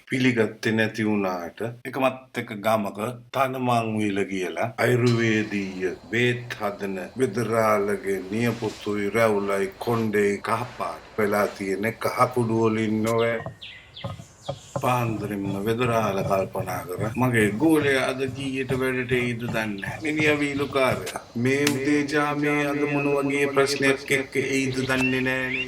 පිළිගත්තේ නැති වුණාට එකමත් එක ගමක තනමං වීල කියලා ආයුර්වේදීය බේත් හදන විදරාලගේ නියපොතුයි රැවුලයි කොණ්ඩේ කහපාට වෙලා තියෙන කහකුඩු වලින් නොවේ පාන්දරින්ම වෙදරාල කල්පනා කර මගේ ගෝලයා අද කීයට වැඩට එයිද දන්නේ නැහැ. මිනිහා වීලුකාරයා. මේ උදේ ජාමේ අද මොන වගේ ප්‍රශ්නයක් එක්ක එයිද දන්නේ නැහැ.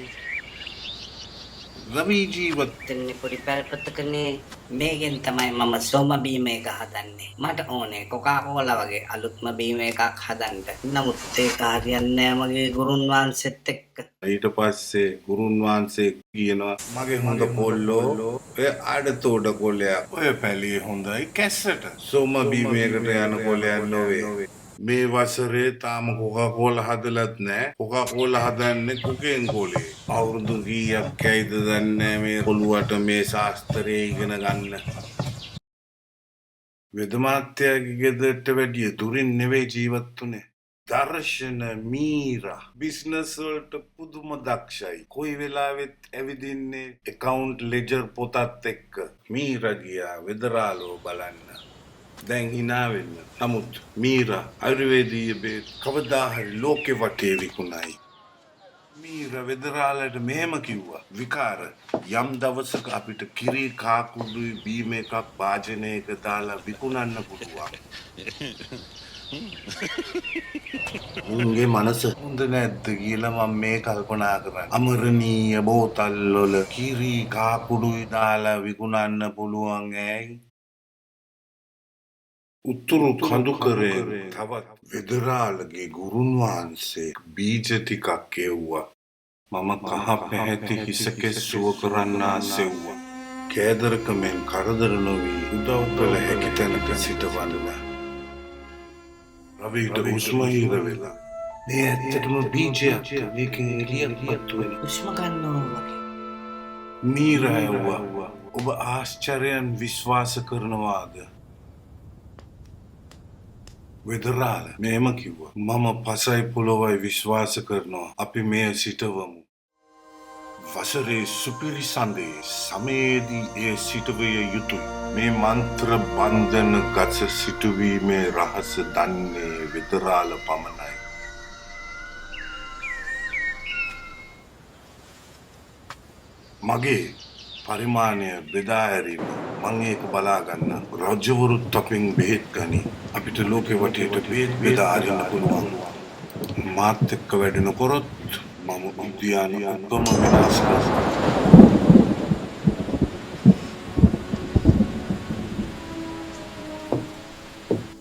රවි ජීවත් වෙන්නේ පොඩි පැල්පතකනේ මේකෙන් තමයි මම සෝම බීම එක හදන්නේ. මට ඕනේ කොකාකෝලා වගේ අලුත්ම බීම එකක් හදන්න. නමුත් ඒක හරියන්නේ නැහැ මගේ ගුරුන් වහන්සේත් එක්ක. ඊට පස්සේ ගුරුන් වහන්සේ කියනවා මගේ හොඳ කොල්ලෝ ඔය ආඩතෝඩ කොල්ලයා ඔය පැලිය හොඳයි කැස්සට සෝම බීමයකට යන කොල්ලයක් නොවේ. මේ වසරේ තාම කොකාකෝලා හදලත් නැහැ. කොකාකෝලා හදන්නේ කුකෙන් කොලේ. අවුරුදු කීයක් ඇයිද දන්නේ මේ කොළුවට මේ ශාස්ත්‍රයේ ඉගෙන ගන්න. වෙදමාත්‍යාගේ ගෙදරට වැඩිය දුරින් නෙවෙයි ජීවත් වුනේ. දර්ශන මීරා බිස්නස් වලට පුදුම දක්ෂයි. කොයි වෙලාවෙත් ඇවිදින්නේ account ledger පොතත් එක්ක. මීරා ගියා වෙදරාලෝ බලන්න. දැන් hina වෙන්න. නමුත් මීරා ආයුර්වේදීය බේත් කවදා හරි ලෝකෙ වටේ විකුණයි. මීරා වෙදරාලට මෙහෙම කිව්වා. විකාර යම් දවසක අපිට කිරි කාකුඩුයි බීම එකක් වාජනයක දාලා විකුණන්න පුළුවන්. උන්ගේ මනස හොඳ නැද්ද කියලා මම මේ කල්පනා කරන්නේ. අමරණීය බෝතල් වල කිරි කාකුඩුයි දාලා විකුණන්න පුළුවන් ඇයි? උතුරු කඳුකරේ තවත් වෙදරාලගේ ගුරුන් වහන්සේ බීජ ටිකක් එව්වා. මම කහ පැහැති හිසකෙස් සුව කරන්න ආසෙව්වා. කෑදරකමෙන් කරදර නොවි උදව් කළ හැකි තැනක සිටවන්න. රවිට හුස්ම හිර වෙලා. මේ ඇත්තටම බීජයක්. මේකෙන් එළියක් පත්තු වෙන. හුස්ම ගන්නවා වගේ. මීරා ඇව්වා. ඔබ ආශ්චර්යයන් විශ්වාස කරනවාද? වෙදරාල මෙහෙම කිව්වා. මම පසයි පොළොවයි විශ්වාස කරනවා. අපි මේ සිටවමු. වසරේ සුපිරි සඳේ සමයේදී ඒ සිටවිය යුතුයි. මේ මන්ත්‍ර බන්ධන ගස සිටුවීමේ රහස දන්නේ වෙදරාල පමණයි. මගේ පරිමාණය බෙදා හැරීම මං ඒක බලා ගන්න. රජවරුත් අපෙන් බෙහෙත් ගනි. අපිට ලෝකෙ වටේට බෙහෙත් බෙදා හරින්න පුළුවන්. මාත් එක්ක වැඩ නොකරොත් මම උද්‍යාන ඔක්කොම විනාශ කරනවා.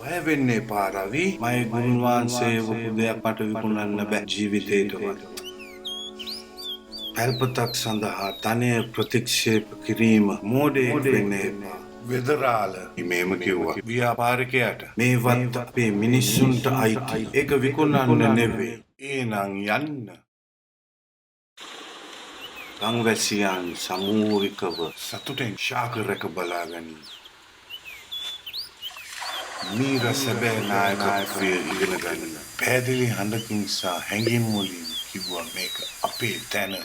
බය වෙන්න එපා රවි. මගේ ගුරුන් වහන්සේ වපු දෙයක් මට විකුණන්න බෑ ජීවිතේටවත්. පැල්පතක් සඳහා ධනය ප්‍රතික්ෂේප කිරීම මෝඩයෙක් වෙන්න එපා. වෙදරාල මේම කිව්වා. ව්‍යාපාරිකයාට මේවත් අපේ මිනිස්සුන්ට අයිති. ඒක විකුණන්න නෙවෙයි. ඒනම් යන්න. ගම්වැසියන් සමූහිකව සතුටෙන් ශාකරක බලාගනි. මීරා සැබෑ නායකත්වය ඉගෙන ගන්න. පැහැදිලි හඬකින් සහ හැඟීම් වලින් කිව්වා මේක අපේ තැන.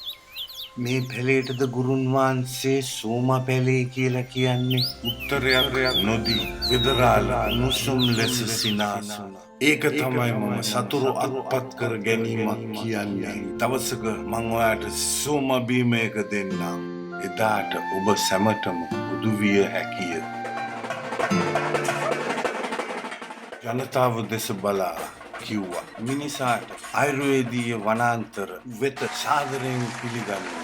මේ පැලේටද ගුරුන් වහන්සේ සෝමා පැලේ කියලා කියන්නේ? උත්තරයක් නොදී වෙදරාල නුසුම් ලෙස සිනාසුනා. ඒක තමයි මම සතුරු අත්පත් කර ගැනීමක් කියන්නේ. දවසක මං ඔයාට සෝමා බීම එක දෙන්නම්. එදාට ඔබ සැමටම බුදු විය හැකිය. ජනතාව දෙස බලා කිව්වා. මිනිසාට ආයුර්වේදීය වනාන්තර වෙත සාදරයෙන් පිළිගන්න.